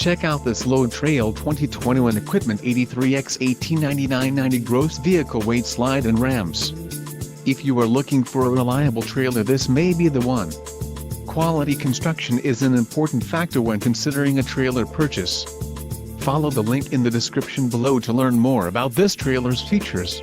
Check out this load trail 2021 equipment 83X18 9990 gross vehicle weight slide and rams. If you are looking for a reliable trailer, this may be the one. Quality construction is an important factor when considering a trailer purchase. Follow the link in the description below to learn more about this trailer's features.